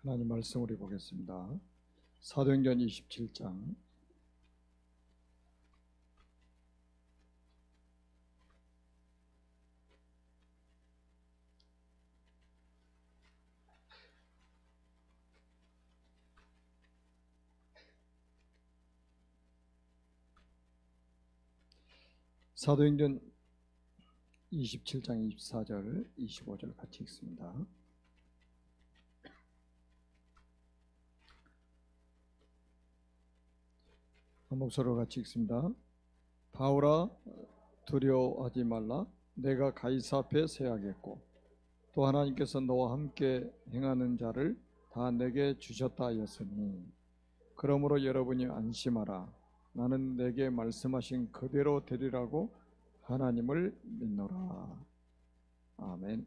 하나님 말씀을 보겠습니다. 사도행전 27장 사도행전 27장 24절 25절 같이 읽습니다. 한 목소리로 같이 읽습니다. 바울아, 두려워하지 말라. 내가 가이사 앞에 서야겠고 또 하나님께서 너와 함께 행하는 자를 다 내게 주셨다 하였으니 그러므로 여러분이 안심하라. 나는 내게 말씀하신 그대로 되리라고 하나님을 믿노라. 아멘.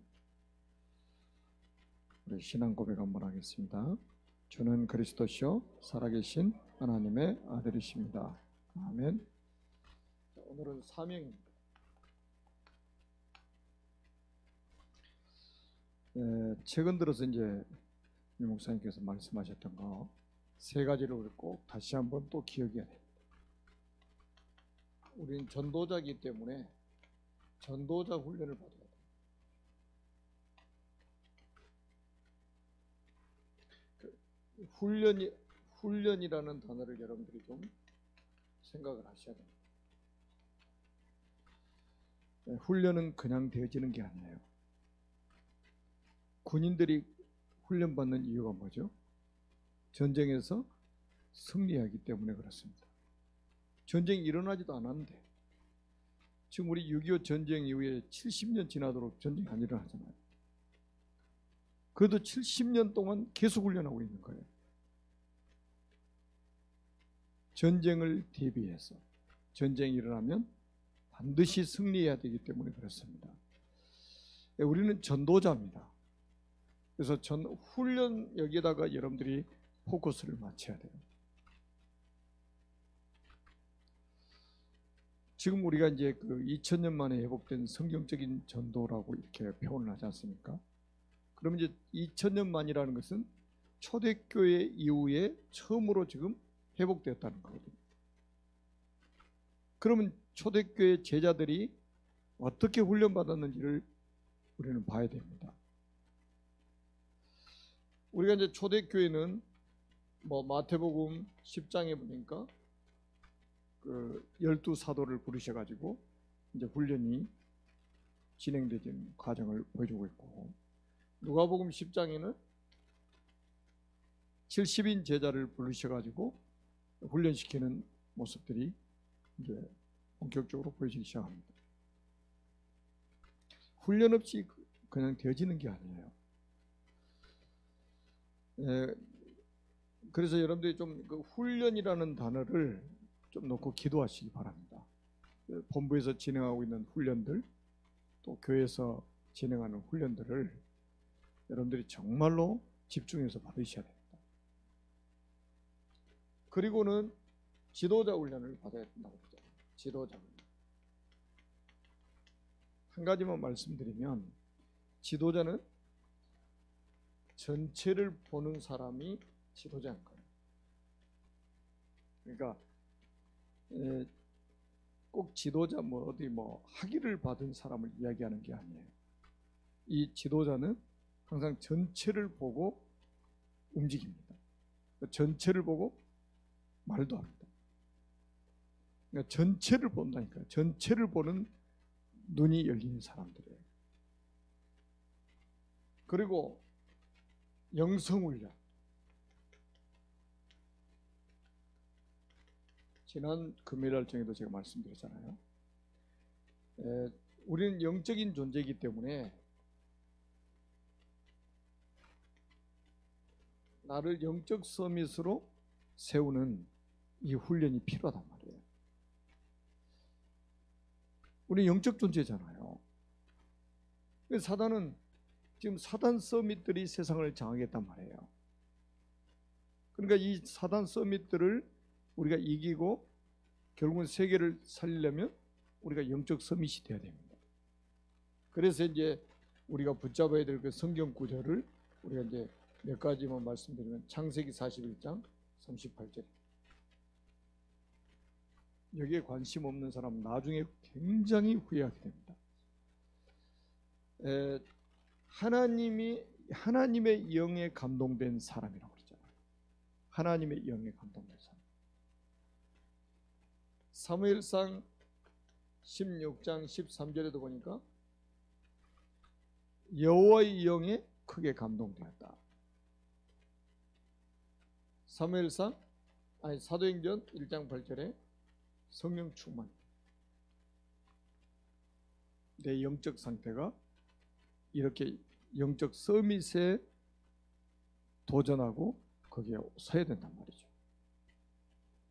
우리 신앙 고백 한번 하겠습니다. 주는 그리스도시요 살아계신 하나님의 아들이십니다. 아멘. 오늘은 사명입니다. 최근 들어서 이제 유 목사님께서 말씀하셨던 거 세 가지를 우리 꼭 다시 한번 또 기억해야 됩니다. 우리는 전도자이기 때문에 전도자 훈련을 받아야 돼요. 훈련이라는 단어를 여러분들이 좀 생각을 하셔야 됩니다. 훈련은 그냥 되어지는 게 아니에요. 군인들이 훈련받는 이유가 뭐죠? 전쟁에서 승리하기 때문에 그렇습니다. 전쟁이 일어나지도 않았는데 지금 우리 6.25 전쟁 이후에 70년 지나도록 전쟁이 안 일어나잖아요. 그래도 70년 동안 계속 훈련하고 있는 거예요. 전쟁을 대비해서 전쟁이 일어나면 반드시 승리해야 되기 때문에 그렇습니다. 우리는 전도자입니다. 그래서 훈련 여기에다가 여러분들이 포커스를 맞춰야 돼요. 지금 우리가 이제 그 2000년 만에 회복된 성경적인 전도라고 이렇게 표현을 하지 않습니까? 그러면 이제 2000년 만이라는 것은 초대교회 이후에 처음으로 지금 회복되었다는 거거든요. 그러면 초대교회 제자들이 어떻게 훈련받았는지를 우리는 봐야 됩니다. 우리가 이제 초대교회는 마태복음 10장에 보니까 그 12사도를 부르셔가지고 이제 훈련이 진행되는 과정을 보여주고 있고, 누가복음 10장에는 70인 제자를 부르셔가지고 훈련시키는 모습들이 이제 본격적으로 보여지기 시작합니다. 훈련 없이 그냥 되어지는 게 아니에요. 그래서 여러분들이 좀 그 훈련이라는 단어를 좀 놓고 기도하시기 바랍니다. 본부에서 진행하고 있는 훈련들, 또 교회에서 진행하는 훈련들을 여러분들이 정말로 집중해서 받으셔야 됩니다. 그리고는 지도자 훈련을 받아야 된다고 그러죠. 지도자 훈련. 한 가지만 말씀드리면, 지도자는 전체를 보는 사람이 지도자인 거예요. 그러니까 꼭 지도자 어디 학위를 받은 사람을 이야기하는 게 아니에요. 이 지도자는 항상 전체를 보고 움직입니다. 전체를 보고 말도 합니다. 그러니까 전체를 본다니까요. 전체를 보는 눈이 열린 사람들이에요. 그리고 영성훈련. 지난 금요일 날정에도 제가 말씀드렸잖아요. 우리는 영적인 존재이기 때문에 나를 영적 서밋으로 세우는 이 훈련이 필요하단 말이에요. 우리 영적 존재잖아요. 사단은 지금 사단 서밋들이 세상을 장악했단 말이에요. 그러니까 이 사단 서밋들을 우리가 이기고 결국은 세계를 살리려면 우리가 영적 서밋이 돼야 됩니다. 그래서 이제 우리가 붙잡아야 될 그 성경 구절을 우리가 이제 몇 가지만 말씀드리면 창세기 41장 38절. 여기에 관심 없는 사람은 나중에 굉장히 후회하게 됩니다. 하나님의 영에 감동된 사람이라고 그러잖아요. 하나님의 영에 감동된 사람. 사무엘상 16장 13절에도 보니까 여호와의 영에 크게 감동되었다. 사도행전 1장 8절에 성령 충만. 내 영적 상태가 이렇게 영적 서밋에 도전하고 거기에 서야 된단 말이죠.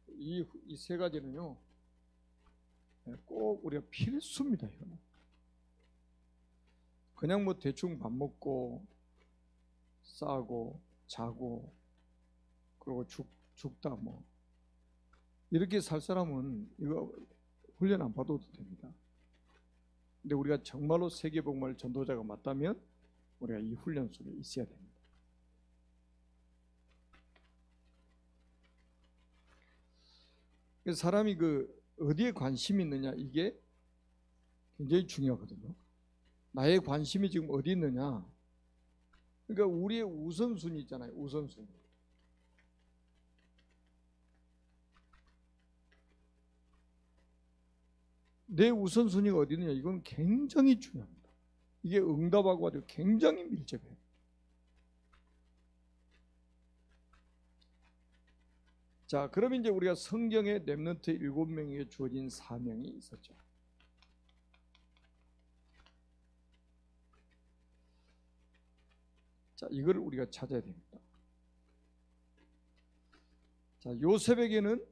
이 세 가지는요, 꼭 우리가 필수입니다. 이거는 그냥 뭐 대충 밥 먹고 싸고 자고 그리고 죽다 뭐 이렇게 살 사람은 이거 훈련 안 받아도 됩니다. 근데 우리가 정말로 세계복음화 전도자가 맞다면 우리가 이 훈련 속에 있어야 됩니다. 그래서 사람이 어디에 관심이 있느냐, 이게 굉장히 중요하거든요. 나의 관심이 지금 어디 있느냐. 그러니까 우리의 우선순위 있잖아요. 우선순위. 내 우선순위가 어디 있느냐, 이건 굉장히 중요합니다. 이게 응답하고 아주 굉장히 밀접해요. 자, 그럼 이제 우리가 성경에 렘넌트 7명에게 주어진 사명이 있었죠. 자, 이걸 우리가 찾아야 됩니다. 자, 요셉에게는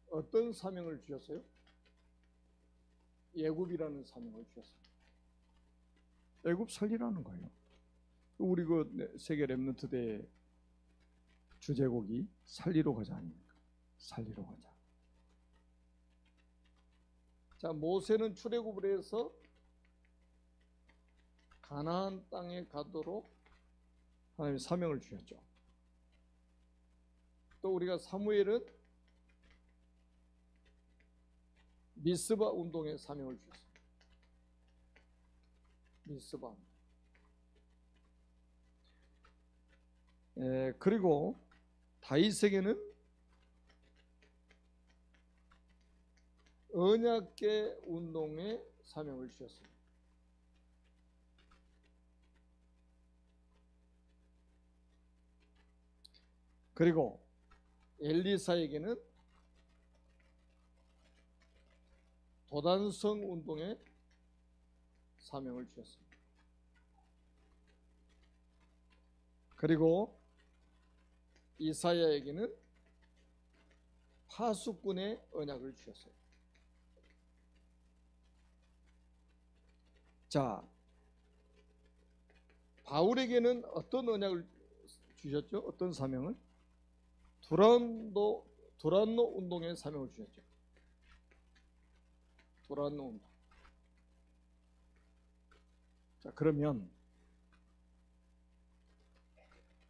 어떤 사명을 주셨어요? 애굽이라는 사명을 주셨습니다. 애굽 살리라는 거예요. 우리 세계 렘넌트 대 주제곡이 살리러 가자 아닙니까? 살리러 가자. 자, 모세는 출애굽을 해서 가나안 땅에 가도록 하나님의 사명을 주셨죠. 또 우리가 사무엘은 미스바 운동의 사명을 주셨습니다. 미스바. 그리고 다윗에게는 언약궤 운동의 사명을 주셨습니다. 그리고 엘리사에게는 도단성 운동의 사명을 주셨습니다. 그리고 이사야에게는 파수꾼의 언약을 주셨어요. 자, 바울에게는 어떤 언약을 주셨죠? 어떤 사명을? 두란노 운동의 사명을 주셨죠. 두란노 운동. 자, 그러면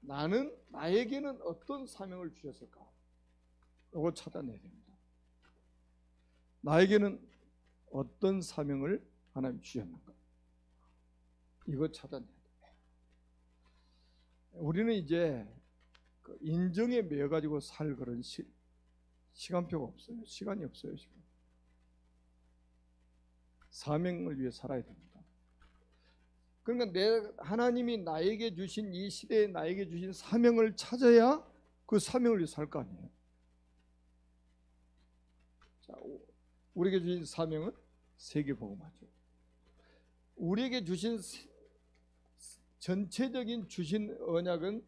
나에게는 어떤 사명을 주셨을까? 이거 찾아내야 됩니다. 나에게는 어떤 사명을 하나님 주셨는가? 이거 찾아내야 됩니다. 우리는 이제 인정에 매여 가지고 살 그런 시간표가 없어요. 시간이 없어요. 지금 사명을 위해 살아야 됩니다. 그러니까 하나님이 나에게 주신 이 시대에 나에게 주신 사명을 찾아야 그 사명을 위해 살 거 아니에요. 자, 우리에게 주신 사명은 세계복음화죠. 우리에게 주신 전체적인 주신 언약은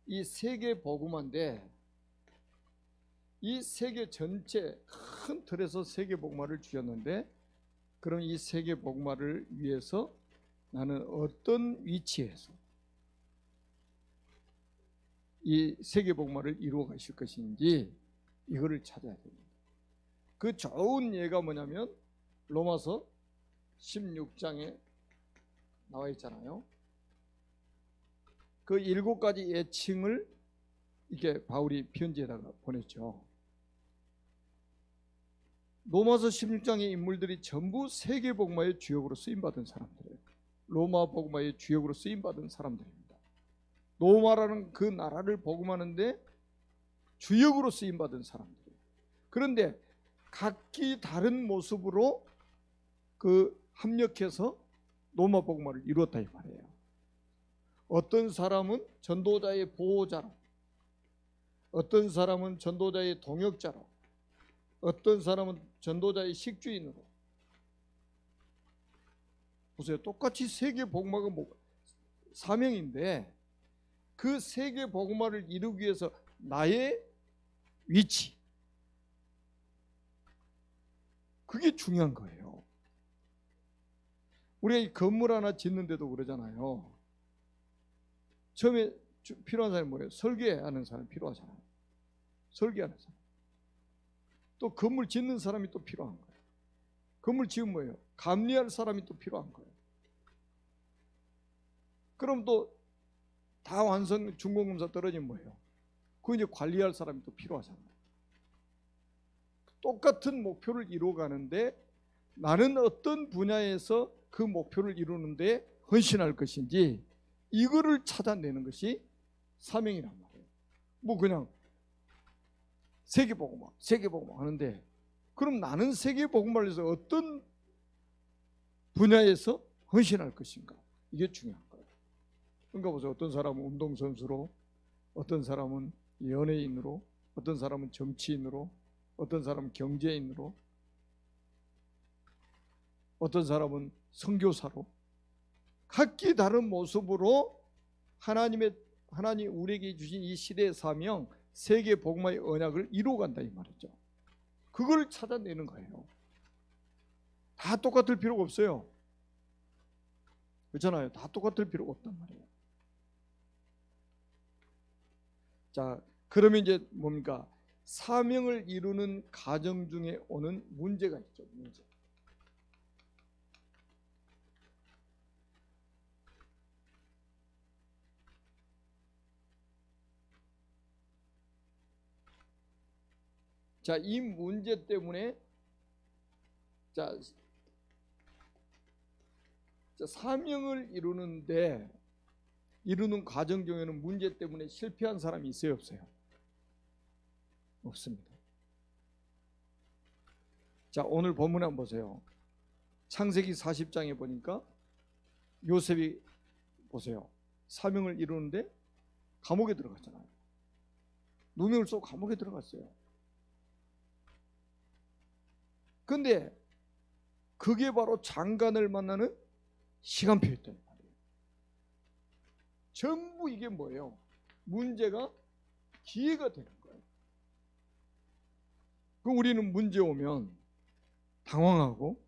이 세계복음화인데, 이 세계 전체 큰 틀에서 세계복음화를 주셨는데, 그럼 이 세계복음화를 위해서 나는 어떤 위치에서 이 세계복음화를 이루어 가실 것인지 이거를 찾아야 됩니다. 그 좋은 예가 뭐냐면 로마서 16장에 나와 있잖아요. 그 7가지 애칭을 이렇게 바울이 편지에다가 보냈죠. 로마서 16장의 인물들이 전부 세계복음화의 주역으로 쓰임받은 사람들이에요. 로마 복음화의 주역으로 쓰임받은 사람들입니다. 로마라는 그 나라를 복음하는데 주역으로 쓰임받은 사람들이에요. 그런데 각기 다른 모습으로 그 합력해서 로마 복음화를 이루었다 이 말이에요. 어떤 사람은 전도자의 보호자로, 어떤 사람은 전도자의 동역자로, 어떤 사람은 전도자의 식주인으로. 보세요. 똑같이 세계 복음화가 사명인데 그 세계 복음화를 이루기 위해서 나의 위치, 그게 중요한 거예요. 우리가 이 건물 하나 짓는데도 그러잖아요. 처음에 필요한 사람이 뭐예요? 설계하는 사람이 필요하잖아요. 설계하는 사람. 또 건물 짓는 사람이 또 필요한 거예요. 건물 지으면 뭐예요? 감리할 사람이 또 필요한 거예요. 그럼 또 다 완성 준공검사 떨어지면 뭐예요? 그 이제 관리할 사람이 또 필요하잖아요. 똑같은 목표를 이루어가는데 나는 어떤 분야에서 그 목표를 이루는데 헌신할 것인지 이거를 찾아내는 것이 사명이란 말이에요. 뭐 그냥 세계복음화 하는데 그럼 나는 세계복음화를 위해서 어떤 분야에서 헌신할 것인가? 이게 중요한 거예요. 그러니까 보세요. 어떤 사람은 운동선수로, 어떤 사람은 연예인으로, 어떤 사람은 정치인으로, 어떤 사람은 경제인으로, 어떤 사람은 선교사로 각기 다른 모습으로 하나님 우리에게 주신 이 시대의 사명, 세계 복음화의 언약을 이루어간다 이 말이죠. 그걸 찾아내는 거예요. 다 똑같을 필요가 없어요. 그렇잖아요. 다 똑같을 필요가 없단 말이에요. 자, 그러면 이제 뭡니까? 사명을 이루는 과정 중에 오는 문제가 있죠. 문제. 자, 이 문제 때문에 사명을 이루는 과정 중에는 문제 때문에 실패한 사람이 있어요, 없어요? 없습니다. 자, 오늘 본문 한번 보세요. 창세기 40장에 보니까 요셉이 보세요. 사명을 이루는데 감옥에 들어갔잖아요. 누명을 쏘고 감옥에 들어갔어요. 근데 그게 바로 장관을 만나는 시간표였단 말이에요. 전부 이게 뭐예요? 문제가 기회가 되는 거예요. 그럼 우리는 문제 오면 당황하고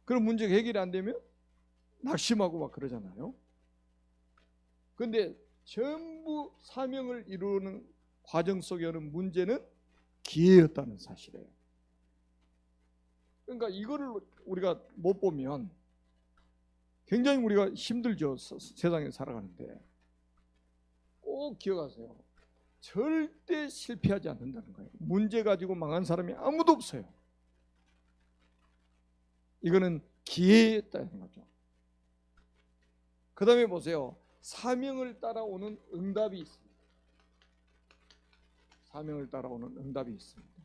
그런 문제가 해결이 안 되면 낙심하고 막 그러잖아요. 근데 전부 사명을 이루는 과정 속에 오는 문제는 기회였다는 사실이에요. 그러니까 이거를 우리가 못 보면 굉장히 우리가 힘들죠. 세상에 살아가는데 꼭 기억하세요. 절대 실패하지 않는다는 거예요. 문제 가지고 망한 사람이 아무도 없어요. 이거는 기회였다는 거죠. 그 다음에 보세요. 사명을 따라오는 응답이 있습니다. 사명을 따라오는 응답이 있습니다.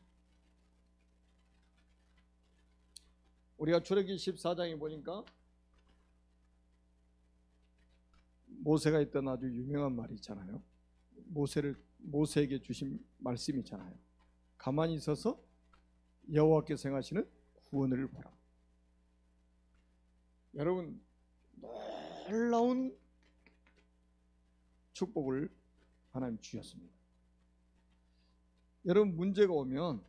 우리가 출애굽기 14장에 보니까 모세가 했던 아주 유명한 말이 있잖아요. 모세에게 주신 말씀이 있잖아요. 가만히 있어서 여호와께서 행하시는 구원을 보라. 여러분, 놀라운 축복을 하나님 주셨습니다. 여러분, 문제가 오면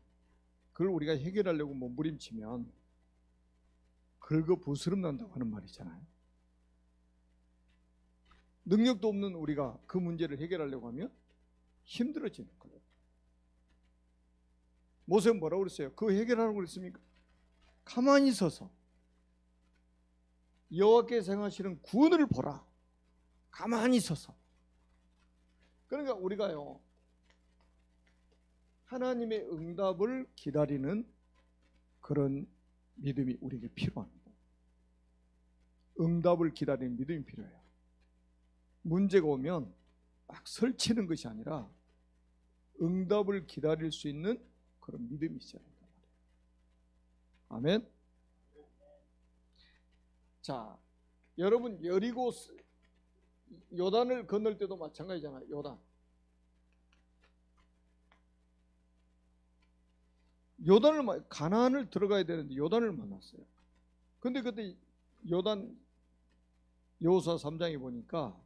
그걸 우리가 해결하려고 몸부림치면 긁어부스럼 난다고 하는 말이잖아요. 능력도 없는 우리가 그 문제를 해결하려고 하면 힘들어지는 거예요. 모세는 뭐라고 그랬어요? 그거 해결하라고 그랬습니까? 가만히 서서 여호와께서 행하시는 구원을 보라. 가만히 서서. 그러니까 우리가요, 하나님의 응답을 기다리는 그런 믿음이 우리에게 필요합니다. 응답을 기다리는 믿음이 필요해요. 문제가 오면 막 설치는 것이 아니라 응답을 기다릴 수 있는 그런 믿음이 있어야 된단 말이에요. 아멘. 자, 여러분 여리고 요단을 건널 때도 마찬가지잖아요. 요단을 가나안을 들어가야 되는데 요단을 만났어요. 근데 그때 요단 여호수아 3장에 보니까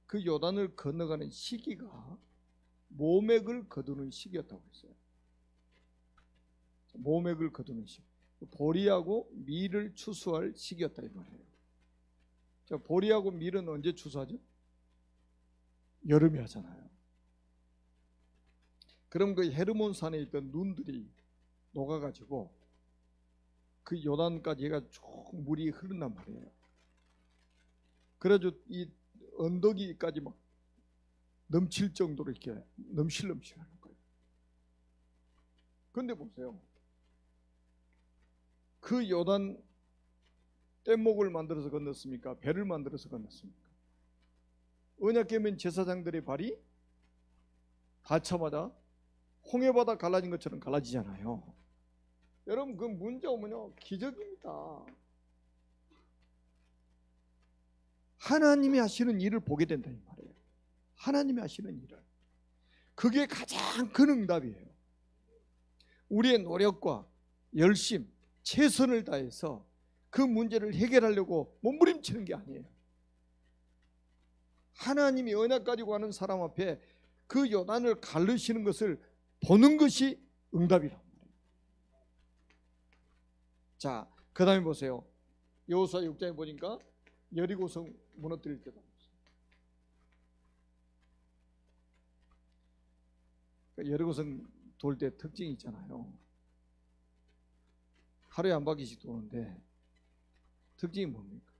그 요단을 건너가는 시기가 모맥을 거두는 시기였다고 했어요. 모맥을 거두는 시기. 보리하고 밀을 추수할 시기였다 이 말이에요. 자, 보리하고 밀은 언제 추수하죠? 여름에 하잖아요. 그럼 그 헤르몬 산에 있던 눈들이 녹아가지고 그 요단까지 해가 쭉 물이 흐른단 말이에요. 그래가지고 이 언덕이까지 막 넘칠 정도로 이렇게 넘실넘실하는 거예요. 그런데 보세요. 그 요단 뗏목을 만들어서 건넜습니까? 배를 만들어서 건넜습니까? 언약궤면 제사장들의 발이 닿자마자 홍해바다 갈라진 것처럼 갈라지잖아요. 여러분 그 문제 오면요 기적입니다. 하나님이 하시는 일을 보게 된다 이 말이에요. 하나님이 하시는 일을. 그게 가장 큰 응답이에요. 우리의 노력과 열심, 최선을 다해서 그 문제를 해결하려고 몸부림치는 게 아니에요. 하나님이 언약 가지고 가는 사람 앞에 그 요단을 가르시는 것을 보는 것이 응답이란 말이에요. 자, 그 다음에 보세요. 여호수아 6장에 보니까 여리고성 무너뜨릴 때도 여리고성 돌 때 특징이 있잖아요. 하루에 한 바퀴씩 도는데 특징이 뭡니까?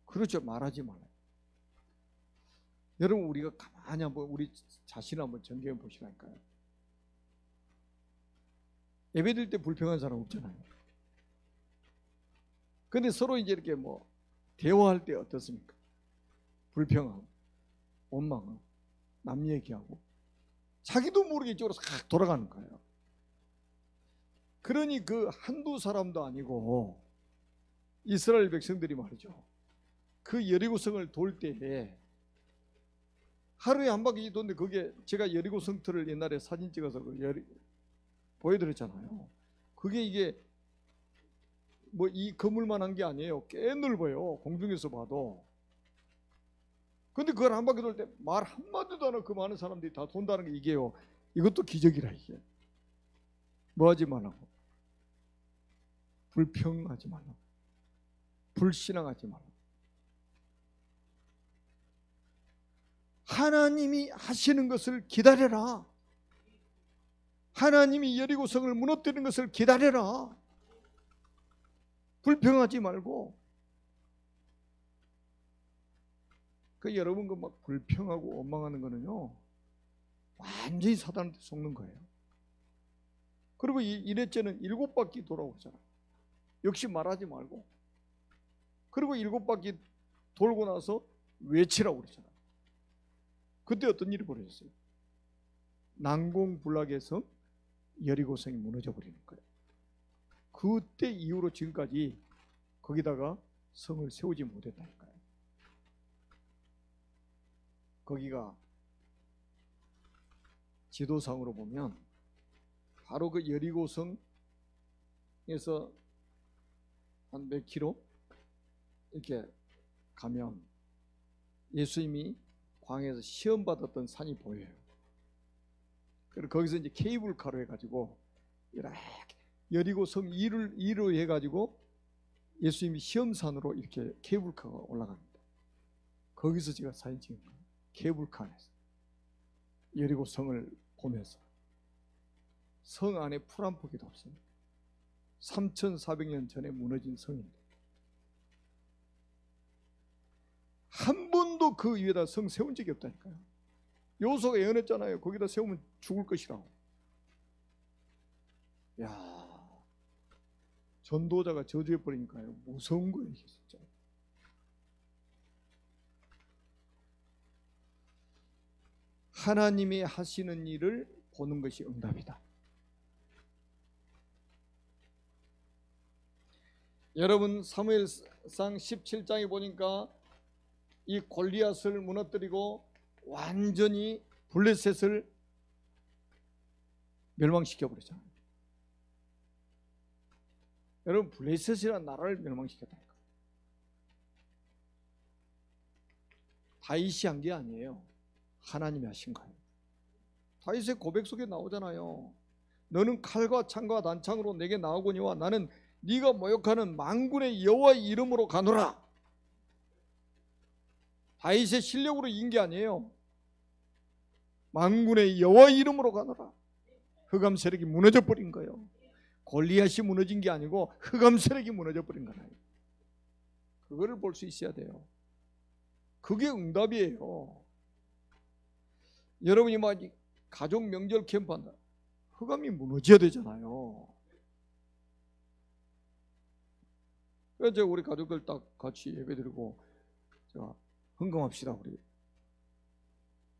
그렇죠. 말하지 말아요. 여러분 우리가 가만히 한번 우리 자신을 한번 점검해 보시라니까요. 예배드릴 때 불평한 사람 없잖아요. 근데 서로 이제 이렇게 뭐 대화할 때 어떻습니까? 불평하고 원망하고 남 얘기하고 자기도 모르게 이쪽으로 싹 돌아가는 거예요. 그러니 그 한두 사람도 아니고 이스라엘 백성들이 말이죠. 그 여리고성을 돌 때에 하루에 한 바퀴 도는데 그게 제가 여리고성 터를 옛날에 사진 찍어서 보여드렸잖아요. 그게 이게 뭐 이 건물만 한 게 아니에요. 꽤 넓어요. 공중에서 봐도. 근데 그걸 한 바퀴 돌 때 말 한마디도 안 하고 그 많은 사람들이 다 돈다는 게 이게요. 이것도 기적이라 이게. 뭐 하지 말라고. 불평하지 말라고. 불신앙하지 말라고. 하나님이 하시는 것을 기다려라. 하나님이 여리고성을 무너뜨리는 것을 기다려라. 불평하지 말고. 그 여러분 그 막 불평하고 원망하는 거는요 완전히 사단한테 속는 거예요. 그리고 이랬저는 7바퀴 돌아오잖아. 역시 말하지 말고. 그리고 7바퀴 돌고 나서 외치라고 그러잖아. 그때 어떤 일이 벌어졌어요? 난공불락에서 여리고성이 무너져 버리는 거예요. 그때 이후로 지금까지 거기다가 성을 세우지 못했다니까요. 거기가 지도상으로 보면 바로 그 여리고성에서 한 몇 킬로 이렇게 가면 예수님이 광야에서 시험 받았던 산이 보여요. 그리고 거기서 이제 케이블카로 해가지고 이렇게 여리고성 2로 해가지고 예수님이 시험산으로 이렇게 케이블카가 올라갑니다. 거기서 제가 사진 찍은 거예요. 케이블카 안에서 여리고성을 보면서. 성 안에 풀 한 포기도 없어요. 3,400년 전에 무너진 성인데 한 번도 그 위에다 성 세운 적이 없다니까요. 여호수아가 예언했잖아요. 거기다 세우면 죽을 것이라고. 야, 전도자가 저주해 버리니까요. 무서운 거예요, 이게 진짜. 하나님이 하시는 일을 보는 것이 응답이다. 여러분 사무엘상 17장에 보니까 이 골리앗을 무너뜨리고 완전히 블레셋을 멸망시켜 버렸잖아요. 여러분 블레셋이라는 나라를 멸망시켰다니까. 다윗이 한 게 아니에요. 하나님이 하신 거예요. 다윗의 고백 속에 나오잖아요. 너는 칼과 창과 단창으로 내게 나오거니와 나는 네가 모욕하는 만군의 여호와의 이름으로 가노라. 다윗의 실력으로 이긴 게 아니에요. 만군의 여호와의 이름으로 가노라. 흑암 세력이 무너져 버린 거예요. 골리앗이 무너진 게 아니고 흑암 세력이 무너져 버린 거예요. 그거를 볼 수 있어야 돼요. 그게 응답이에요. 여러분이 막 가족 명절 캠프 한다. 흑암이 무너져야 되잖아요. 그래서 우리 가족들 딱 같이 예배드리고 제가 헌금합시다. 우리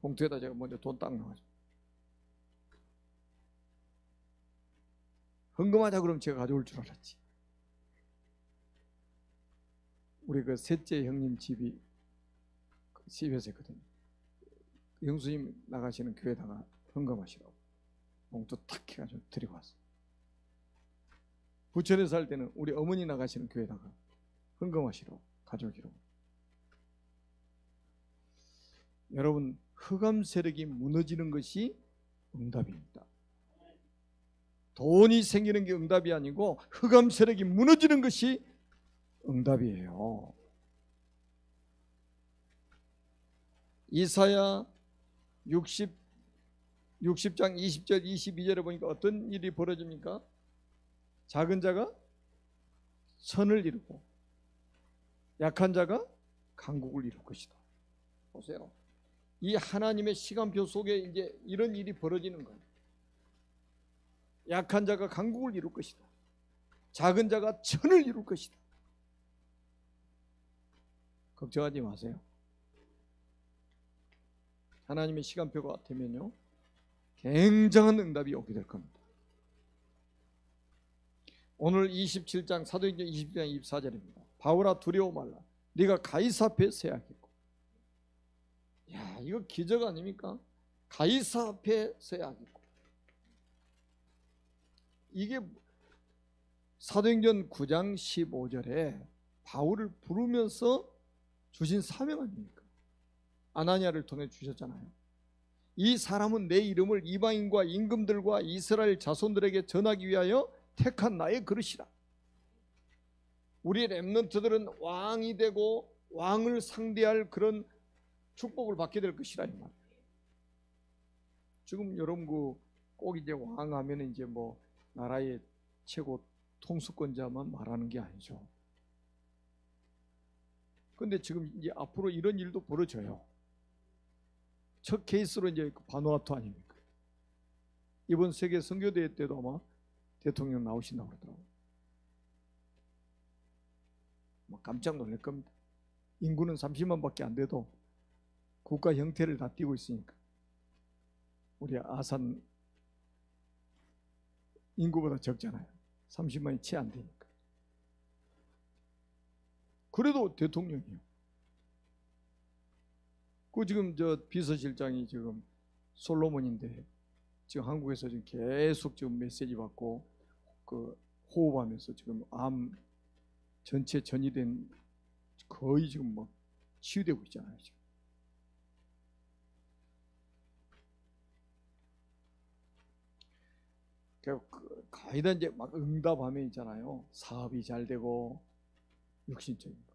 봉투에다 제가 먼저 돈 딱 넣어가지고 헌금하자 그러면 제가 가져올 줄 알았지. 우리 그 셋째 형님 집이 집에서 있거든요. 영수님 나가시는 교회에다가 헌금하시라고 봉투 탁 해가지고 드리고 왔어요. 부천에 살 때는 우리 어머니 나가시는 교회에다가 헌금하시라고 가져오기로. 여러분 흑암 세력이 무너지는 것이 응답입니다. 돈이 생기는 게 응답이 아니고 흑암 세력이 무너지는 것이 응답이에요. 이사야 60장 20절 22절에 보니까 어떤 일이 벌어집니까? 작은 자가 선을 이루고 약한 자가 강국을 이룰 것이다. 보세요. 이 하나님의 시간표 속에 이제 이런 일이 벌어지는 거예요. 약한 자가 강국을 이룰 것이다. 작은 자가 천을 이룰 것이다. 걱정하지 마세요. 하나님의 시간표가 되면요 굉장한 응답이 오게 될 겁니다. 오늘 27장 사도행전 27장 24절입니다. 바울아 두려워 말라. 네가 가이사 앞에 서야 하겠고. 야, 이거 기적 아닙니까? 가이사 앞에 서야 하겠고. 이게 사도행전 9장 15절에 바울을 부르면서 주신 사명 아닙니까? 아나니아를 통해 주셨잖아요. 이 사람은 내 이름을 이방인과 임금들과 이스라엘 자손들에게 전하기 위하여 택한 나의 그릇이라. 우리 렘넌트들은 왕이 되고 왕을 상대할 그런 축복을 받게 될 것이라 이 말이에요. 지금 여러분 꼭 이제 왕 하면 이제 뭐 나라의 최고 통수권자만 말하는 게 아니죠. 근데 지금 이제 앞으로 이런 일도 벌어져요. 첫 케이스로 이제 바누아투 아닙니까? 이번 세계 선교대회 때도 아마 대통령 나오신다고 그러더라고요. 깜짝 놀랄 겁니다. 인구는 30만밖에 안 돼도 국가 형태를 다 띄고 있으니까. 우리 아산 인구보다 적잖아요. 30만이 채 안 되니까. 그래도 대통령이요. 그 지금 저 비서실장이 지금 솔로몬인데 지금 한국에서 지금 계속 지금 메시지 받고 그 호흡하면서 지금 암 전체 전이된 거의 지금 막 치유되고 있잖아요. 지금. 거의 다 이제 막 응답하면 있잖아요. 사업이 잘 되고 육신적인 거.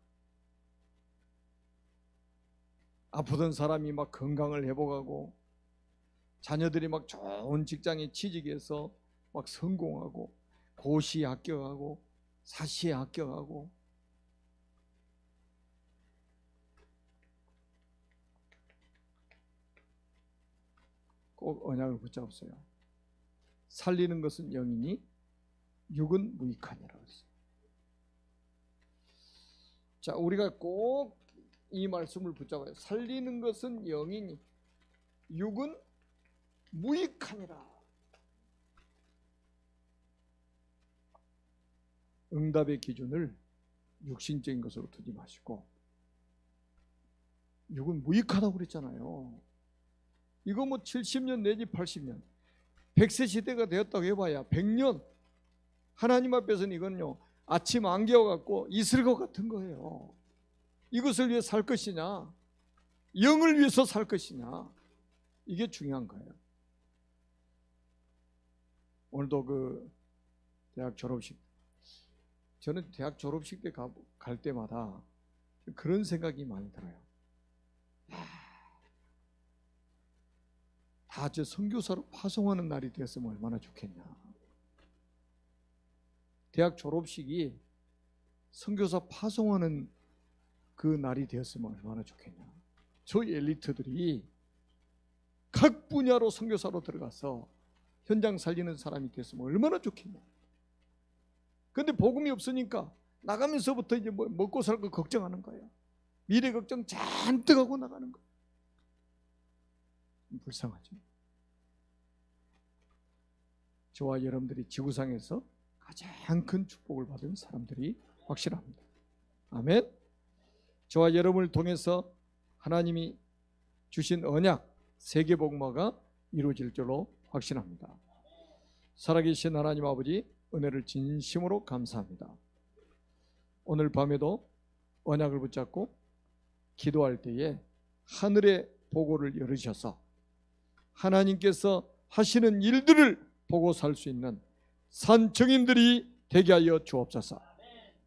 아프던 사람이 막 건강을 회복하고 자녀들이 막 좋은 직장에 취직해서 막 성공하고 고시에 합격하고 사시에 합격하고 꼭 언약을 붙잡았어요. 살리는 것은 영이니 육은 무익하니라 그랬어요. 자, 우리가 꼭 이 말씀을 붙잡아요. 살리는 것은 영이니 육은 무익하니라. 응답의 기준을 육신적인 것으로 두지 마시고, 육은 무익하다고 그랬잖아요. 이거 뭐 70년 내지 80년 100세 시대가 되었다고 해봐야 100년. 하나님 앞에서는 이건요 아침 안개와 같고 이슬과 같은 거예요. 이것을 위해 살 것이냐, 영을 위해서 살 것이냐, 이게 중요한 거예요. 오늘도 그 대학 졸업식, 저는 대학 졸업식 때 갈 때마다 그런 생각이 많이 들어요. 다 저 선교사로 파송하는 날이 되었으면 얼마나 좋겠냐. 대학 졸업식이 선교사 파송하는 그 날이 되었으면 얼마나 좋겠냐. 저희 엘리트들이 각 분야로 선교사로 들어가서 현장 살리는 사람이 됐으면 얼마나 좋겠냐. 근데 복음이 없으니까 나가면서부터 이제 뭐 먹고 살 거 걱정하는 거예요. 미래 걱정 잔뜩 하고 나가는 거예요. 불쌍하죠. 저와 여러분들이 지구상에서 가장 큰 축복을 받은 사람들이 확실합니다. 아멘. 저와 여러분을 통해서 하나님이 주신 언약 세계복음화가 이루어질 줄로 확신합니다. 살아계신 하나님 아버지, 은혜를 진심으로 감사합니다. 오늘 밤에도 언약을 붙잡고 기도할 때에 하늘의 보고를 열으셔서 하나님께서 하시는 일들을 보고 살 수 있는 산청인들이 되게 하여 주옵소서.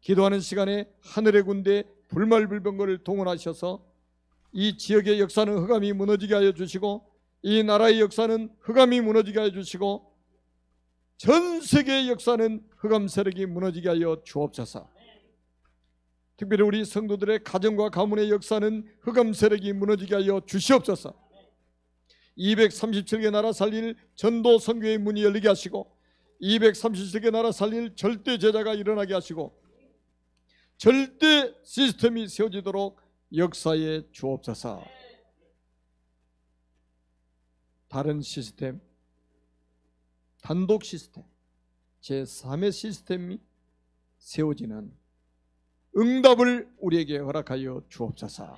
기도하는 시간에 하늘의 군대 불말불병거를 동원하셔서 이 지역의 역사는 흑암이 무너지게 하여 주시고, 이 나라의 역사는 흑암이 무너지게 하여 주시고, 전 세계의 역사는 흑암 세력이 무너지게 하여 주옵소서. 특별히 우리 성도들의 가정과 가문의 역사는 흑암 세력이 무너지게 하여 주시옵소서. 237개 나라 살릴 전도 선교의 문이 열리게 하시고, 237개 나라 살릴 절대 제자가 일어나게 하시고, 절대 시스템이 세워지도록 역사에 주옵소서. 다른 시스템, 단독 시스템, 제3의 시스템이 세워지는 응답을 우리에게 허락하여 주옵소서.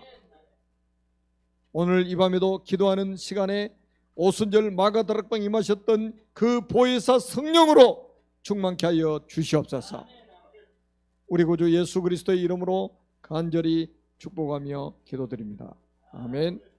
오늘 이 밤에도 기도하는 시간에 오순절 마가다락방 임하셨던 그 보혜사 성령으로 충만케 하여 주시옵소서. 우리 구주 예수 그리스도의 이름으로 간절히 축복하며 기도드립니다. 아멘.